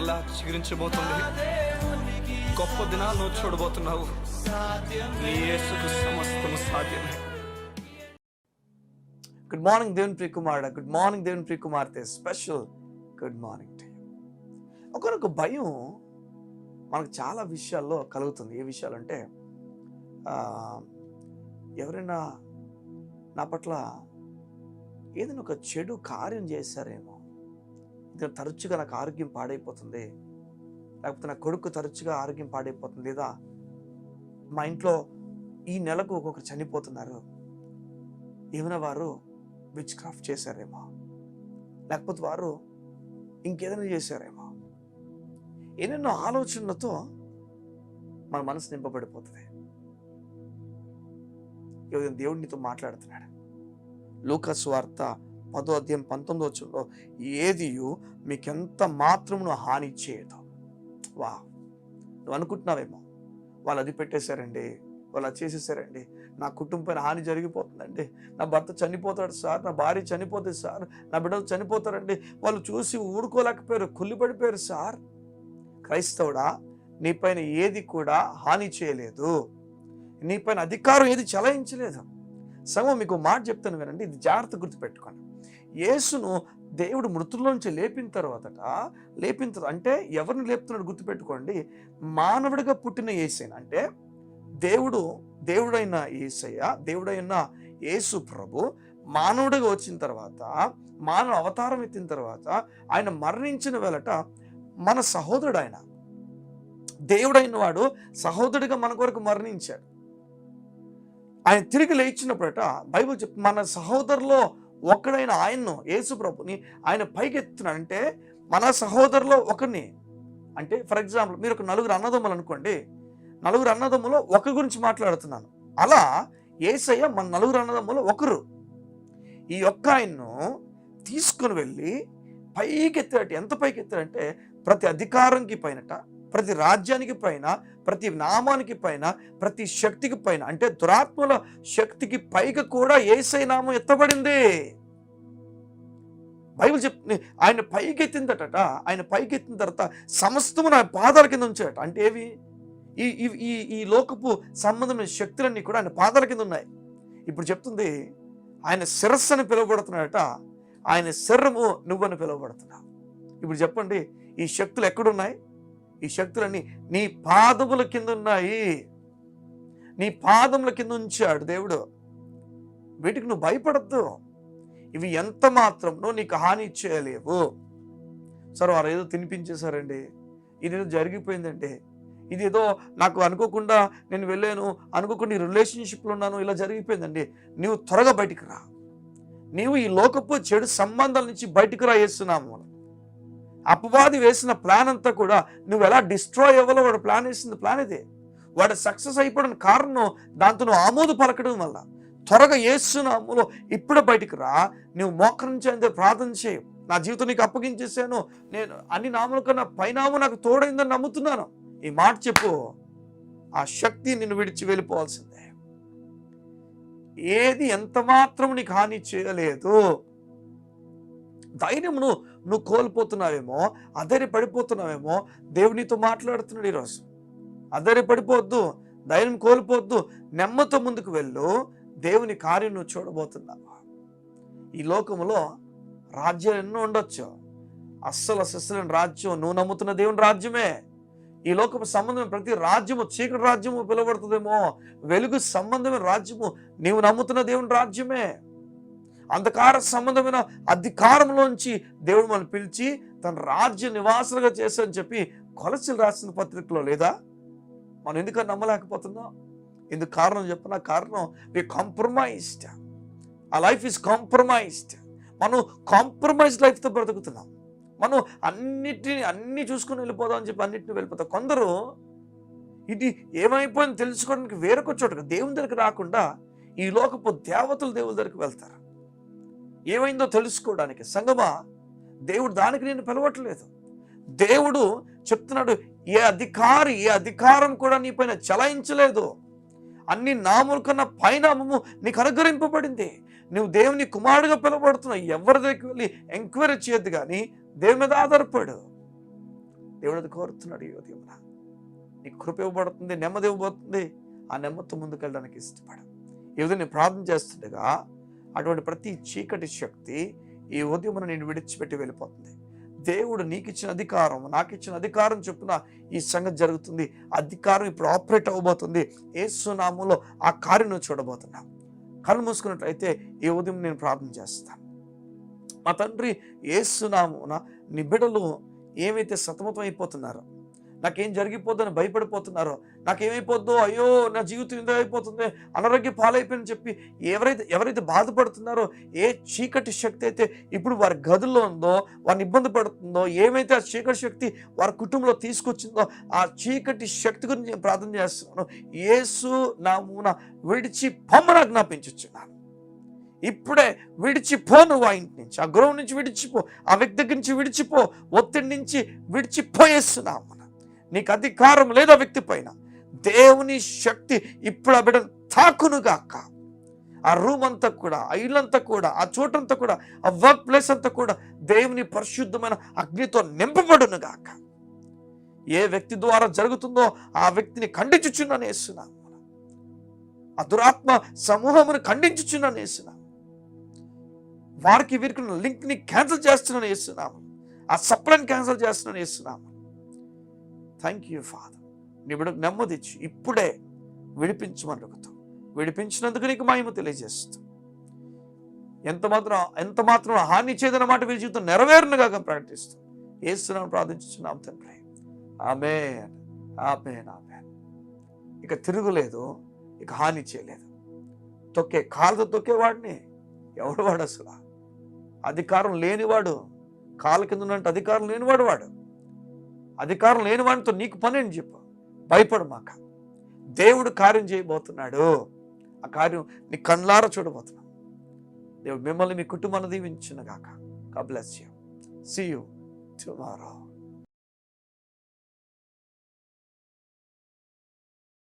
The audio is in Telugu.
మరలా చిగురించబోతుంది. గొప్ప దినాలను చూడబోతున్నావు. నీ యేసుకు సమస్తము సాధ్యమే. గుడ్ మార్నింగ్ దేవుని ప్రియ కుమారుడా, గుడ్ మార్నింగ్ దేవుని ప్రియ కుమార్తె, special good morning to you. ఒకనొక భయం మనకు చాలా విషయాల్లో కలుగుతుంది. ఏ విషయాలు అంటే ఎవరైనా నా పట్ల ఏదైనా ఒక చెడు కార్యం చేశారేమో, ఇది తరచుగా నాకు ఆరోగ్యం పాడైపోతుంది, లేకపోతే నా కొడుకు తరచుగా ఆరోగ్యం పాడైపోతుంది, లేదా మా ఇంట్లో ఈ నెలకు ఒక్కొక్కరు చనిపోతున్నారు, ఏమైనా వారు విచ్ క్రాఫ్ట్ చేశారేమో, లేకపోతే వారు ఇంకేదైనా చేశారేమో, ఎన్నెన్నో ఆలోచనలతో మన మనసు నింపబడిపోతుంది. దేవుడు నీతో మాట్లాడుతున్నాడు. లూకా సువార్త 10వ అధ్యాయం 19వ వచనంలో, ఏదియు మీకెంత మాత్రమును హాని చేయదు. వా, నువ్వు అనుకుంటున్నావేమో, వాళ్ళు అది పెట్టేశారండి, వాళ్ళు అది చేసేసారండి, నా కుటుంబం పైన హాని జరిగిపోతుందండి, నా భర్త చనిపోతాడు సార్, నా భార్య చనిపోతుంది సార్, నా బిడ్డలు చనిపోతారండి, వాళ్ళు చూసి ఊడుకోలేకపోయారు, కుళ్ళిపడిపోయారు సార్. క్రైస్తవుడా, నీ పైన ఏది కూడా హాని చేయలేదు, నీ పైన అధికారం ఏది చలాయించలేదు. సంగం మీకు మాట చెప్తాను వినండి, ఇది జాగ్రత్త గుర్తుపెట్టుకోండి. యేసును దేవుడు మృతుల్లోంచి లేపిన తర్వాత అంటే ఎవరిని లేపుతున్నాడు గుర్తుపెట్టుకోండి. మానవుడిగా పుట్టిన యేసయ్య, అంటే దేవుడైన యేసయ్య, దేవుడైన యేసు ప్రభు మానవుడిగా వచ్చిన తర్వాత, మానవ అవతారం ఎత్తిన తర్వాత, ఆయన మరణించిన వేళట మన సహోదరుడు, ఆయన దేవుడైన వాడు సహోదరుడిగా మన కొరకు మరణించాడు. ఆయన తిరిగి లేచినప్పుడట బైబిల్ చెప్ మన సహోదరులో ఒకడైన ఆయన్ను, యేసు ప్రభుని ఆయన పైకెత్తున్నాడు. అంటే మన సహోదరులో ఒకరిని, అంటే ఫర్ ఎగ్జాంపుల్ మీరు ఒక నలుగురు అన్నదమ్ములు అనుకోండి, నలుగురు అన్నదమ్ములో ఒకరి గురించి మాట్లాడుతున్నాను. అలా యేసయ్య మన నలుగురు అన్నదమ్ములో ఒకరు. ఈ ఒక్క ఆయన్ను తీసుకుని వెళ్ళి పైకెత్తాడు. ఎంత పైకెత్తాడంటే ప్రతి అధికారానికి పైనట, ప్రతి రాజ్యానికి పైన, ప్రతి నామానికి పైన, ప్రతి శక్తికి పైన, అంటే దురాత్మల శక్తికి పైగా కూడా యేసయ్య నామం ఎత్తబడింది. బైబిల్ చెప్తుంది ఆయన పైకెత్తిందట. ఆయన పైకెత్తిన తర్వాత సమస్తము నా పాదాల కింద ఉంచాడట. అంటే ఏవి? ఈ లోకపు సంబంధమైన శక్తులన్నీ కూడా ఆయన పాదాల కింద ఉన్నాయి. ఇప్పుడు చెప్తుంది ఆయన శిరస్సు అని పిలువబడుతున్నాడట, ఆయన శరీరము నువ్వని పిలువబడుతున్నావు. ఇప్పుడు చెప్పండి, ఈ శక్తులు ఎక్కడున్నాయి? ఈ శక్తులన్నీ నీ పాదముల కింద ఉన్నాయి. నీ పాదముల కింద ఉంచాడు దేవుడు. వీటికి నువ్వు భయపడద్దు. ఇవి ఎంత మాత్రం నీకు హాని చేయలేవు. సరే, వారు ఏదో తినిపించేశారండి, ఇదేదో జరిగిపోయిందండి, ఇదేదో నాకు అనుకోకుండా నేను వెళ్ళాను, అనుకోకుండా ఈ రిలేషన్షిప్లో ఉన్నాను, ఇలా జరిగిపోయిందండి. నువ్వు త్వరగా బయటికి రా. నీవు ఈ లోకపు చెడు సంబంధాల నుంచి బయటికి రా. చేస్తున్నాము అపవాది వేసిన ప్లాన్ అంతా కూడా నువ్వు ఎలా డిస్ట్రాయ్ అవ్వాలో వాడు ప్లాన్ వేసింది ప్లాన్ ఇదే. వాడు సక్సెస్ అయిపోవడానికి కారణం దాంతో నువ్వు ఆమోద పలకడం వల్ల. త్వరగా యేసునామములో ఇప్పుడే బయటికి రా. నువ్వు మోకరించేందుకు ప్రార్థన చేయి. నా జీవితం నీకు అప్పగించేసాను, నేను అన్ని నామల కన్నా పైనాము నాకు తోడైందని నమ్ముతున్నాను. ఈ మాట చెప్పు. ఆ శక్తి నిన్ను విడిచి వెళ్ళిపోవాల్సిందే. ఏది ఎంత మాత్రం నీకు హాని చేయలేదు. ధైర్యమును నువ్వు కోల్పోతున్నావేమో, అధైర్య పడిపోతున్నావేమో, దేవునితో మాట్లాడుతున్నాడు ఈరోజు. అధైర్య పడిపోవద్దు, ధైర్యం కోల్పోవద్దు, నెమ్మదితో ముందుకు వెళ్ళు. దేవుని కార్యం నువ్వు చూడబోతున్నావు. ఈ లోకములో రాజ్యాలు ఎన్నో ఉండొచ్చు, అస్సలు రాజ్యం నువ్వు నమ్ముతున్న దేవుని రాజ్యమే. ఈ లోకపు సంబంధమైన ప్రతి రాజ్యము చీకటి రాజ్యము పిలువబడుతుందేమో, వెలుగు సంబంధమైన రాజ్యము నీవు నమ్ముతున్న దేవుని రాజ్యమే. అంధకార సంబంధమైన అధికారంలోంచి దేవుడు మనం పిలిచి తన రాజ్య నివాసులుగా చేశారని చెప్పి కొలసీలు రాసిన పత్రికలో లేదా? మనం ఎందుకని నమ్మలేకపోతున్నాం? ఎందుకు కారణం చెప్పిన కారణం వి కాంప్రమైజ్డ్. ఆ లైఫ్ ఈజ్ కాంప్రమైజ్డ్. మనం కాంప్రమైజ్డ్ లైఫ్తో బ్రతుకుతున్నాం. మనం అన్ని చూసుకుని వెళ్ళిపోదాం అని చెప్పి అన్నిటిని వెళ్ళిపోతాం. కొందరు ఇది ఏమైపోయింది తెలుసుకోవడానికి వేరొక చోటుగా దేవుని దగ్గరికి రాకుండా ఈ లోకపు దేవతలు దేవుని దగ్గరికి వెళ్తారు. ఏమైందో తెలుసుకోవడానికి. సంగమా, దేవుడు దానికి నేను పిలవట్లేదు. దేవుడు చెప్తున్నాడు, ఏ అధికారం కూడా నీ పైన చలాయించలేదు. అన్ని నామముల కన్నా పైనామము నీకు అనుగ్రహింపబడింది. నువ్వు దేవుని కుమారుడుగా పిలువబడుతున్నావు. ఎవరి దగ్గరికి వెళ్ళి ఎంక్వైరీ చేయొద్దు, కానీ దేవుని మీద ఆధారపడు. దేవుడు అది కోరుతున్నాడు. ఈ ఉదయమున నీకు కృప ఇవ్వబడుతుంది, నెమ్మది ఇవ్వబోతుంది. ఆ నెమ్మదితో ముందుకు వెళ్ళడానికి ఇష్టపడు. ఈ ఉదయం నేను ప్రార్థన చేస్తుండగా అటువంటి ప్రతి చీకటి శక్తి ఈ ఉదయమున నేను విడిచిపెట్టి వెళ్ళిపోతుంది. దేవుడు నీకు ఇచ్చిన అధికారం, నాకు ఇచ్చిన అధికారం చొప్పున ఈ సంగతి జరుగుతుంది. అధికారం ఇప్పుడు ఆపరేట్ అవ్వబోతుంది. యేసు నామములో ఆ కార్యం నువ్వు చూడబోతున్నావు. కళ్ళు మూసుకున్నట్లయితే ఈ ఉదయం నేను ప్రార్థన చేస్తాను. మా తండ్రి, యేసు నామమున నీ బిడ్డలు ఏమైతే సతమతం అయిపోతున్నారో, నాకేం జరిగిపోద్దని భయపడిపోతున్నారో, నాకేమైపోద్దో, అయ్యో నా జీవితం ఇంత అయిపోతుంది, అనారోగ్య పాలైపోయిందని చెప్పి ఎవరైతే బాధపడుతున్నారో, ఏ చీకటి శక్తి అయితే ఇప్పుడు వారి గదుల్లో ఉందో, వారిని ఇబ్బంది పడుతుందో, ఏమైతే ఆ చీకటి శక్తి వారి కుటుంబంలో తీసుకొచ్చిందో, ఆ చీకటి శక్తి గురించి నేను ప్రార్థన చేస్తున్నాను. యేసు నామమున విడిచి పొమ్మని ఆజ్ఞాపించుచున్నాను. ఇప్పుడే విడిచిపో, నువ్వు ఆ ఇంటి నుంచి, ఆ గృహం నుంచి విడిచిపో, ఆ వ్యక్తి దగ్గర నుంచి విడిచిపో, ఒత్తిడి నుంచి విడిచిపోయేస్తున్నాము. నీకు అధికారం లేదు ఆ వ్యక్తి పైన. దేవుని శక్తి ఇప్పుడు ఆ బిడ్డను తాకునుగాక. ఆ రూమ్ అంతా కూడా, ఆ ఇల్లంతా కూడా, ఆ చోటంతా కూడా, ఆ వర్క్ ప్లేస్ అంతా కూడా దేవుని పరిశుద్ధమైన అగ్నితో నింపబడునుగాక. ఏ వ్యక్తి ద్వారా జరుగుతుందో ఆ వ్యక్తిని ఖండించుచున్నాను యేసునామమున. ఆ దురాత్మ సమూహమును ఖండించుచున్నాను యేసునామమున. వారికి వీరికి లింక్ ని క్యాన్సిల్ చేస్తున్నాను యేసునామమున. ఆ సప్లైని క్యాన్సిల్ చేస్తున్నాను యేసునామమున. Thank you father. నీ బిడ్డకు నెమ్మదిచ్చి ఇప్పుడే విడిపించమని అడుగుతాం. విడిపించినందుకు నీకు మహిమ తెలియజేస్తాం. ఎంత మాత్రం హాని చేయదన్న మాట వీరి జీవితం నెరవేరునుగా ప్రకటిస్తాం. యేసునామమున ప్రార్థించుచున్నాం తండ్రి. ఆమేన్, ఆమేన్, ఆమేన్. ఇక తిరుగులేదు, ఇక హాని చేయలేదు. కాళ్ళతో తొక్కేవాడిని ఎవడు వాడు? అసలు అధికారం లేనివాడు, కాళ్ళ కింద ఉన్నట్టు అధికారం లేనివాడు వాడు. అధికారం లేని వాడితో నీకు పని అని చెప్పు. భయపడు మాక. దేవుడు కార్యం చేయబోతున్నాడు. ఆ కార్యం నీ కళ్ళారా చూడబోతున్నాడు. దేవుడు మిమ్మల్ని, మీ కుటుంబాన్ని దీవించును గాక. God bless you. See you tomorrow.